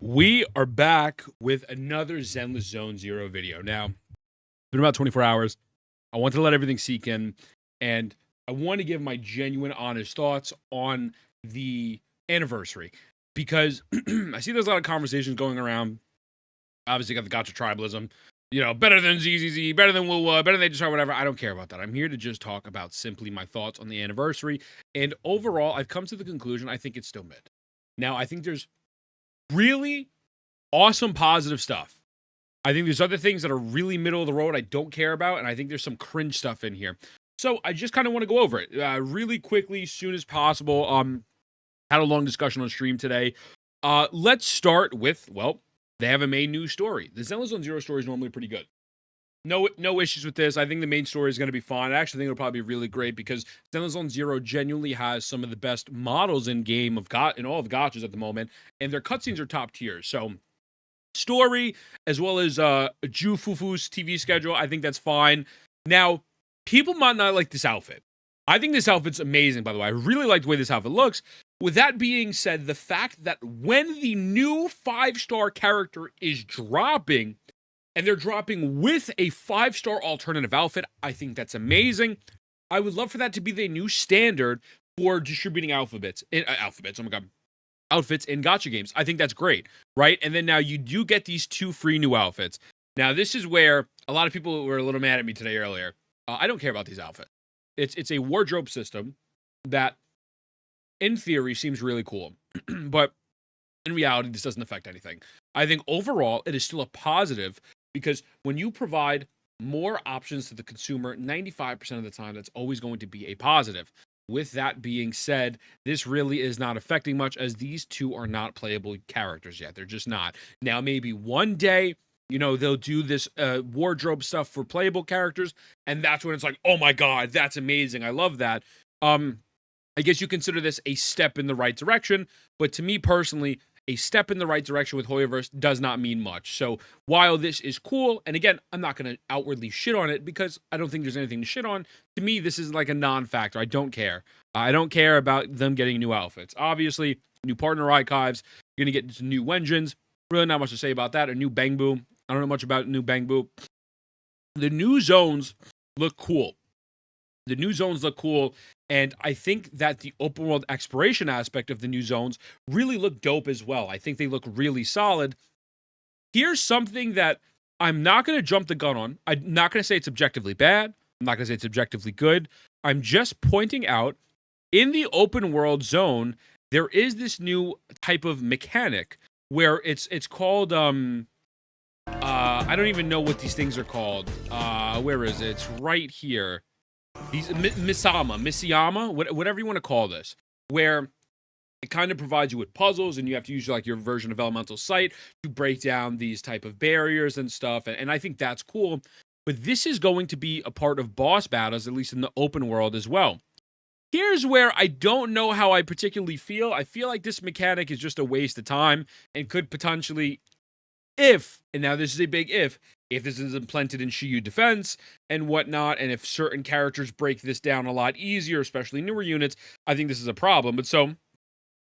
We are back with another Zenless Zone Zero video. Now, it's been about 24 hours. I want to let everything sink in, and I want to give my genuine, honest thoughts on the anniversary, because I see there's a lot of conversations going around. Obviously, got the gotcha tribalism. Better than ZZZ, better than Woo, better than Just whatever. I don't care about that. I'm here to just talk about simply my thoughts on the anniversary. And overall, I've come to the conclusion I think it's still mid. Now, I think there's really awesome positive stuff. I think there's other things that are really middle of the road I don't care about, and I think there's some cringe stuff in here. So I just kind of want to go over it really quickly, as soon as possible. Had a long discussion on stream today. Let's start with, well, they have a main news story. The Zenless Zone Zero story is normally pretty good. No issues with this. I think the main story is going to be fine. I actually think it'll probably be really great because Zenless Zone Zero genuinely has some of the best models in game in all of gotchas at the moment, and their cutscenes are top tier. So story as well as Ju Fufu's TV schedule, I think that's fine. Now, people might not like this outfit. I think this outfit's amazing, by the way. I really like the way this outfit looks. With that being said, the fact that when the new 5-star character is dropping, and they're dropping with a 5-star alternative outfit, I think that's amazing. I would love for that to be the new standard for distributing outfits in gacha games. I think that's great, right? And then now you do get these 2 free new outfits. Now, this is where a lot of people were a little mad at me today earlier. I don't care about these outfits. It's a wardrobe system that, in theory, seems really cool. But in reality, this doesn't affect anything. I think overall, it is still a positive because when you provide more options to the consumer, 95% of the time, that's always going to be a positive. With that being said, this really is not affecting much as these 2 are not playable characters yet. They're just not. Now, maybe one day, they'll do this wardrobe stuff for playable characters, and that's when it's like, oh my god, that's amazing. I love that. I guess you consider this a step in the right direction, but to me personally, a step in the right direction with Hoyoverse does not mean much. So while this is cool, and again, I'm not going to outwardly shit on it because I don't think there's anything to shit on. To me, this is like a non-factor. I don't care. I don't care about them getting new outfits. Obviously, new partner archives. You're going to get new Wenjins. Really not much to say about that. A new Bangbu. I don't know much about new Bangbu. The new zones look cool. And I think that the open world exploration aspect of the new zones really look dope as well. I think they look really solid. Here's something that I'm not going to jump the gun on. I'm not going to say it's objectively bad. I'm not going to say it's objectively good. I'm just pointing out, in the open world zone, there is this new type of mechanic where it's called, I don't even know what these things are called. Where is it? It's right here. These Miasma, whatever you want to call this, where it kind of provides you with puzzles, and you have to use like your version of Elemental Sight to break down these type of barriers and stuff. And I think that's cool. But this is going to be a part of boss battles, at least in the open world as well. Here's where I don't know how I particularly feel. I feel like this mechanic is just a waste of time and could potentially, and now this is a big if this is implemented in Shiyu defense and whatnot, and if certain characters break this down a lot easier, especially newer units, I think this is a problem. But so,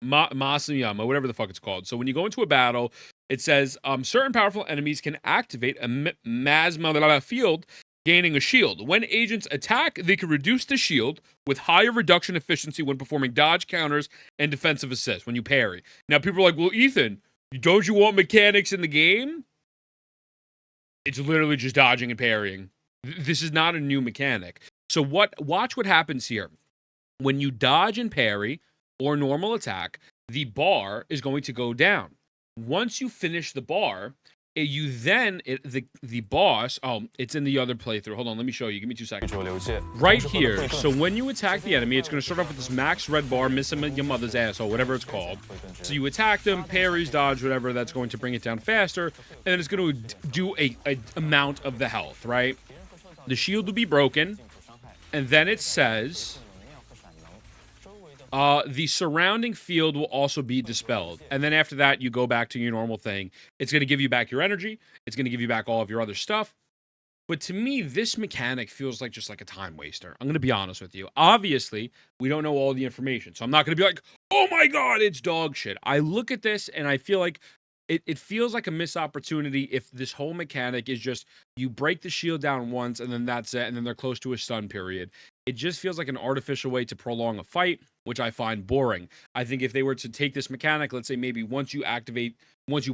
Miasma, whatever the fuck it's called. So when you go into a battle, it says certain powerful enemies can activate a Miasma field, gaining a shield. When agents attack, they can reduce the shield with higher reduction efficiency when performing dodge counters and defensive assists when you parry. Now, people are like, well, Ethan, don't you want mechanics in the game? It's literally just dodging and parrying. This is not a new mechanic. So watch what happens here. When you dodge and parry or normal attack, the bar is going to go down. Once you finish the bar, the boss, it's in the other playthrough. Hold on, let me show you. Give me 2 seconds. Right here. So when you attack the enemy, it's going to start off with this max red bar, missing your mother's asshole, whatever it's called. So you attack them, parries, dodge, whatever. That's going to bring it down faster, and then it's going to do a amount of the health, right? The shield will be broken, and then it says the surrounding field will also be dispelled. And then after that, you go back to your normal thing. It's going to give you back your energy. It's going to give you back all of your other stuff. But to me, this mechanic feels like just like a time waster. I'm going to be honest with you. Obviously, we don't know all the information. So I'm not going to be like, oh my god, it's dog shit. I look at this and I feel like it feels like a missed opportunity if this whole mechanic is just you break the shield down once and then that's it, and then they're close to a stun period. It just feels like an artificial way to prolong a fight, which I find boring. I think if they were to take this mechanic, let's say maybe once you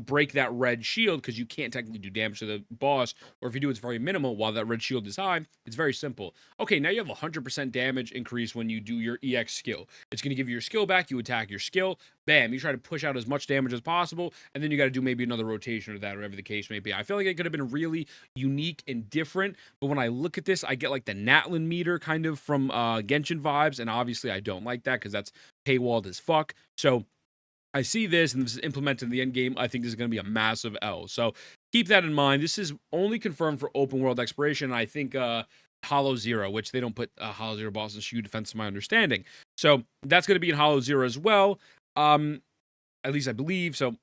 break that red shield, because you can't technically do damage to the boss, or if you do, it's very minimal while that red shield is high, it's very simple. Okay, now you have 100% damage increase when you do your EX skill. It's going to give you your skill back, you attack your skill, bam, you try to push out as much damage as possible, and then you got to do maybe another rotation or that, or whatever the case may be. I feel like it could have been really unique and different, but when I look at this, I get like the Natlin meter kind of from Genshin vibes, and obviously I don't like that because that's paywalled as fuck. So I see this, and this is implemented in the end game. I think this is going to be a massive L. So keep that in mind. This is only confirmed for open world exploration. I think Hollow Zero, which they don't put Hollow Zero boss in Shu defense, to my understanding. So that's going to be in Hollow Zero as well. At least I believe. So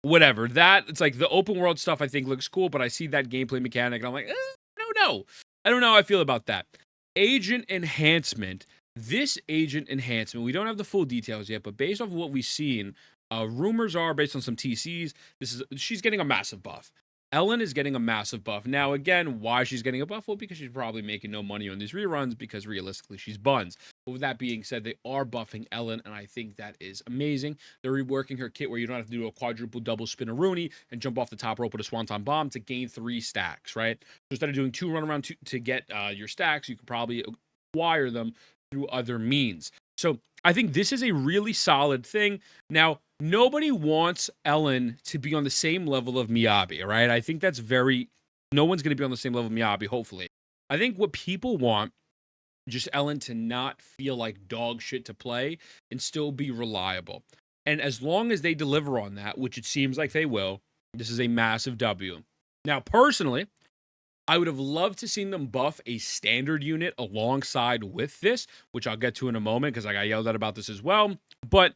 whatever. That it's like the open world stuff I think looks cool, but I see that gameplay mechanic and I'm like, I don't know. I don't know how I feel about that. Agent enhancement. This agent enhancement, we don't have the full details yet, but based off of what we've seen, rumors are based on some TCs, she's getting a massive buff. Ellen is getting a massive buff. Now, again, why she's getting a buff? Well, because she's probably making no money on these reruns because realistically she's buns. But with that being said, they are buffing Ellen, and I think that is amazing. They're reworking her kit where you don't have to do a quadruple double spin a Rooney and jump off the top rope with a swanton bomb to gain 3 stacks, right? So instead of doing 2 run around to get your stacks, you could probably acquire them through other means. So I think this is a really solid thing. Now, nobody wants Ellen to be on the same level of Miyabi, right? I think that's no one's going to be on the same level of Miyabi, hopefully. I think what people want, just Ellen to not feel like dog shit to play and still be reliable. And as long as they deliver on that, which it seems like they will, this is a massive W. Now, personally, I would have loved to seen them buff a standard unit alongside with this, which I'll get to in a moment because I got yelled at about this as well. But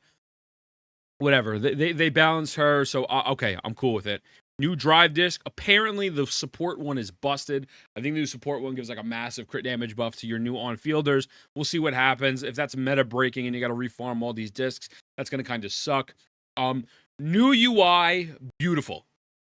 whatever, they balance her, so okay, I'm cool with it. New drive disc. Apparently, the support one is busted. I think the new support one gives like a massive crit damage buff to your new on-fielders. We'll see what happens. If that's meta breaking and you got to refarm all these discs, that's going to kind of suck. New UI, beautiful.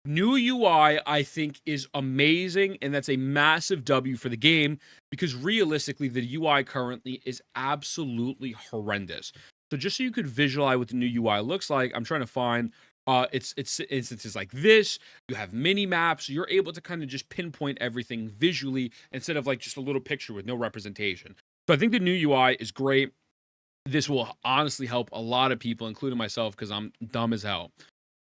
New UI, I think, is amazing, and that's a massive W for the game because realistically, the UI currently is absolutely horrendous. So just so you could visualize what the new UI looks like, I'm trying to find it's instances like this. You have mini maps. You're able to kind of just pinpoint everything visually instead of like just a little picture with no representation. So I think the new UI is great. This will honestly help a lot of people, including myself, because I'm dumb as hell.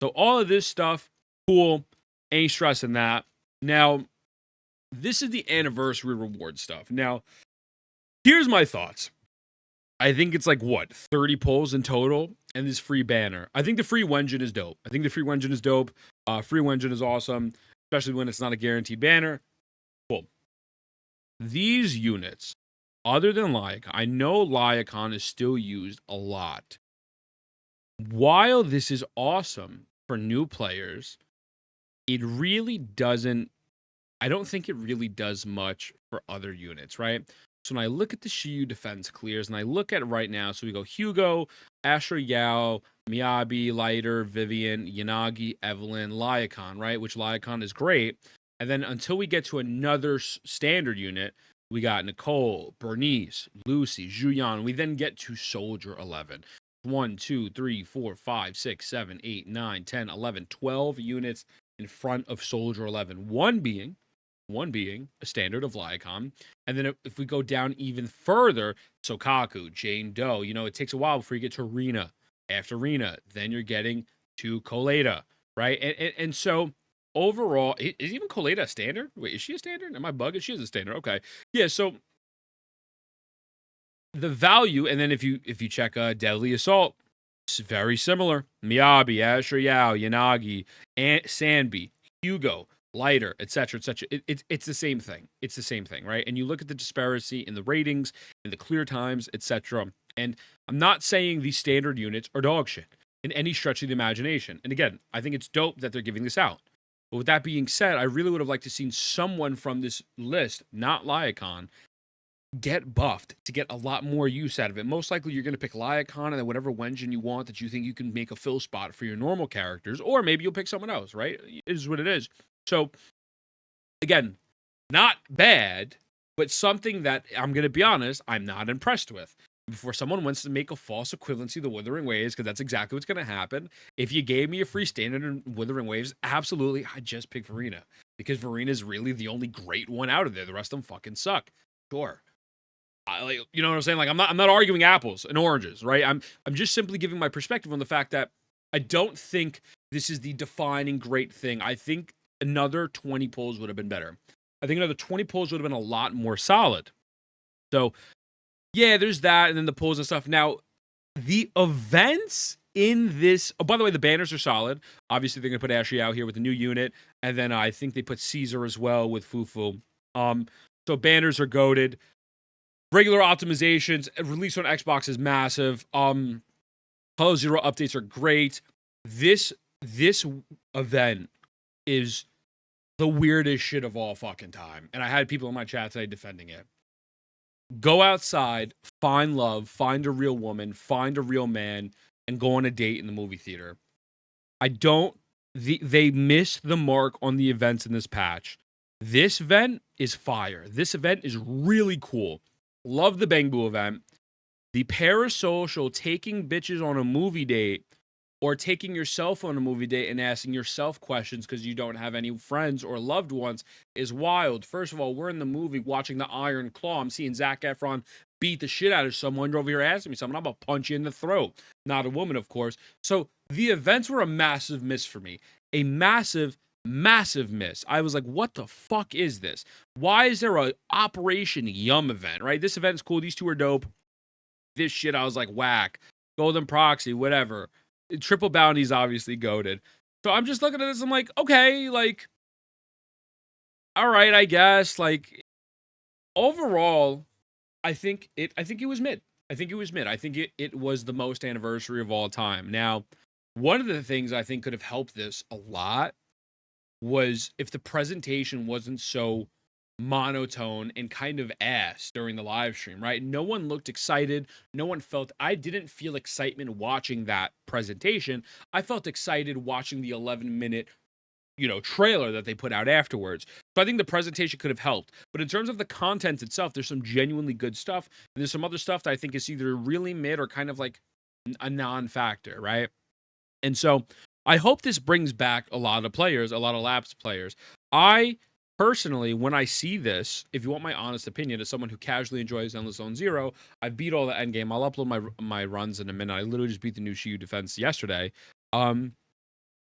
So all of this stuff, cool. Ain't stressing that. Now, this is the anniversary reward stuff. Now, here's my thoughts. I think it's like, 30 pulls in total, and this free banner. I think the free Wenjin is dope. Free Wenjin is awesome, especially when it's not a guaranteed banner. Cool. These units, other than Lyacon, I know Lyacon is still used a lot. While this is awesome for new players, it really doesn't, I don't think it really does much for other units, right? So when I look at the Shiyu defense clears, and I look at it right now, so we go Hugo, Asher Yao, Miyabi, Lighter, Vivian, Yanagi, Evelyn, Lyacon, right? Which Lyacon is great. And then until we get to another standard unit, we got Nicole, Bernice, Lucy, Juyan. We then get to Soldier 11. 1, 2, 3, 4, 5, 6, 7, 8, 9, 10, 11, 12 units in front of Soldier 11. One being a standard of Lyacon. And then if we go down even further, Sokaku, Jane Doe, it takes a while before you get to Rena. After Rena, then you're getting to Coleta, right? And so overall, is even Coleta a standard? Wait, is she a standard? Am I bugging? She is a standard. Okay. Yeah, so the value, and then if you check Deadly Assault, it's very similar. Miyabi, Asher Yao, Yanagi, and Sanbi, Hugo, Lighter, etc., etc. It's the same thing. It's the same thing, right? And you look at the disparity in the ratings, in the clear times, etc. And I'm not saying these standard units are dog shit in any stretch of the imagination. And again, I think it's dope that they're giving this out. But with that being said, I really would have liked to seen someone from this list, not Lyacon, get buffed to get a lot more use out of it. Most likely you're going to pick Lyacon and then whatever Wenjin you want that you think you can make a fill spot for your normal characters, or maybe you'll pick someone else, right? It is what it is. So, again, not bad, but something that I'm going to be honest, I'm not impressed with. Before someone wants to make a false equivalency of the Withering Waves, because that's exactly what's going to happen. If you gave me a free standard in Withering Waves, absolutely, I'd just pick Verena. Because Verena is really the only great one out of there. The rest of them fucking suck. Sure. Like, you know what I'm saying? Like, I'm not arguing apples and oranges, right? I'm just simply giving my perspective on the fact that I don't think this is the defining great thing. I think another 20 pulls would have been better. I think another 20 pulls would have been a lot more solid. So, yeah, there's that, and then the pulls and stuff. Now, the events in this... Oh, by the way, the banners are solid. Obviously, they're going to put Ashley out here with the new unit, and then I think they put Caesar as well with Fufu. So banners are goated. Regular optimizations, release on Xbox is massive. Hello Zero updates are great. This event is the weirdest shit of all fucking time. And I had people in my chat today defending it. Go outside, find love, find a real woman, find a real man, and go on a date in the movie theater. They missed the mark on the events in this patch. This event is fire. This event is really cool. Love the Bangbu event. The parasocial taking bitches on a movie date or taking yourself on a movie date and asking yourself questions because you don't have any friends or loved ones is wild. First of all, we're in the movie watching the Iron Claw. I'm seeing Zac Efron beat the shit out of someone. You're over here asking me something. I'm going to punch you in the throat. Not a woman, of course. So the events were a massive miss for me. A massive miss. I was like, what the fuck is this? Why is there a Operation Yum event, right? This event is cool. These two are dope. This shit, I was like, whack. Golden Proxy, whatever. Triple Bounty's obviously goated. So I'm just looking at this. I'm like, okay, like, all right, I guess. Like, overall, I think it was mid. I think it was the most anniversary of all time. Now, one of the things I think could have helped this a lot was if the presentation wasn't so monotone and kind of ass during the live stream, right? No one looked excited. I didn't feel excitement watching that presentation. I felt excited watching the 11-minute, trailer that they put out afterwards. So I think the presentation could have helped. But in terms of the content itself, there's some genuinely good stuff. And there's some other stuff that I think is either really mid or kind of like a non-factor, right? And so I hope this brings back a lot of players, a lot of lapsed players. I personally, when I see this, if you want my honest opinion, as someone who casually enjoys Zenless Zone Zero, I beat all the endgame. I'll upload my runs in a minute. I literally just beat the new Shiyu defense yesterday.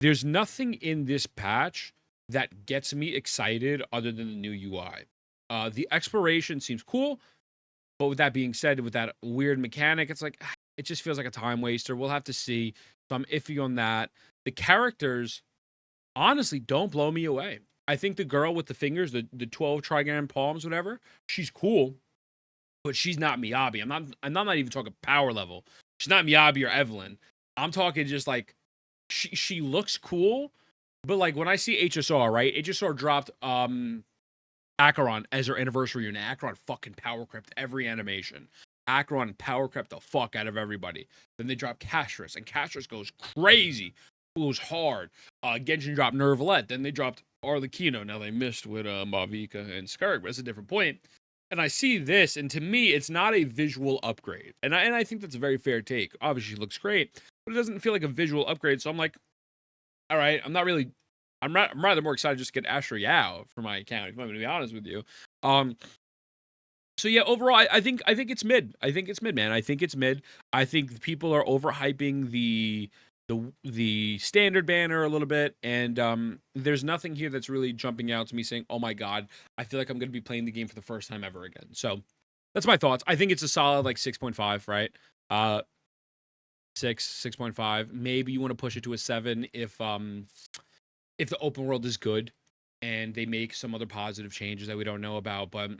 There's nothing in this patch that gets me excited other than the new UI. The exploration seems cool, but with that being said, with that weird mechanic, it's like, it just feels like a time waster. We'll have to see. So I'm iffy on that. The characters, honestly, don't blow me away. I think the girl with the fingers, the 12 trigram palms, whatever, she's cool, but she's not Miyabi. I'm not even talking power level. She's not Miyabi or Evelyn. I'm talking just like she looks cool, but like when I see HSR, right? HSR dropped Acheron as her anniversary unit. Acheron fucking power crept every animation. Acheron power crept the fuck out of everybody. Then they dropped Castris, and Castris goes crazy. Goes hard. Genshin dropped Nervalette. Then they dropped Arlecchino. Now they missed with Mavica and Skark, but that's a different point. And I see this, and to me, it's not a visual upgrade. And I think that's a very fair take. Obviously, she looks great, but it doesn't feel like a visual upgrade. So I'm like, all right, I'm rather more excited just to get Asher Yao for my account, if I'm going to be honest with you. So yeah, overall, I think it's mid. I think it's mid, man. I think it's mid. I think people are overhyping the standard banner a little bit, and there's nothing here that's really jumping out to me saying, "Oh my god, I feel like I'm going to be playing the game for the first time ever again." So that's my thoughts. I think it's a solid like 6.5, right? 6.5. Maybe you want to push it to a 7 if the open world is good and they make some other positive changes that we don't know about, but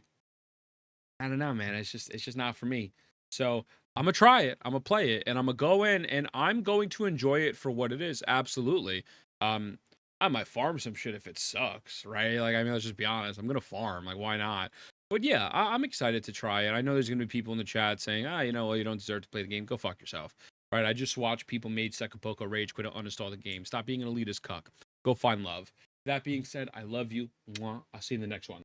I don't know, man. It's just not for me. So I'm gonna try it. I'm gonna play it, and I'm gonna go in, and I'm going to enjoy it for what it is. Absolutely. Um, I might farm some shit if it sucks, right? Like, I mean, let's just be honest. I'm gonna farm. Like, why not? But yeah, I'm excited to try it. I know there's gonna be people in the chat saying, you know, well, you don't deserve to play the game. Go fuck yourself. Right? I just watched people made Second Poco rage quit and uninstall the game. Stop being an elitist cuck. Go find love. That being said, I love you. Mwah. I'll see you in the next one.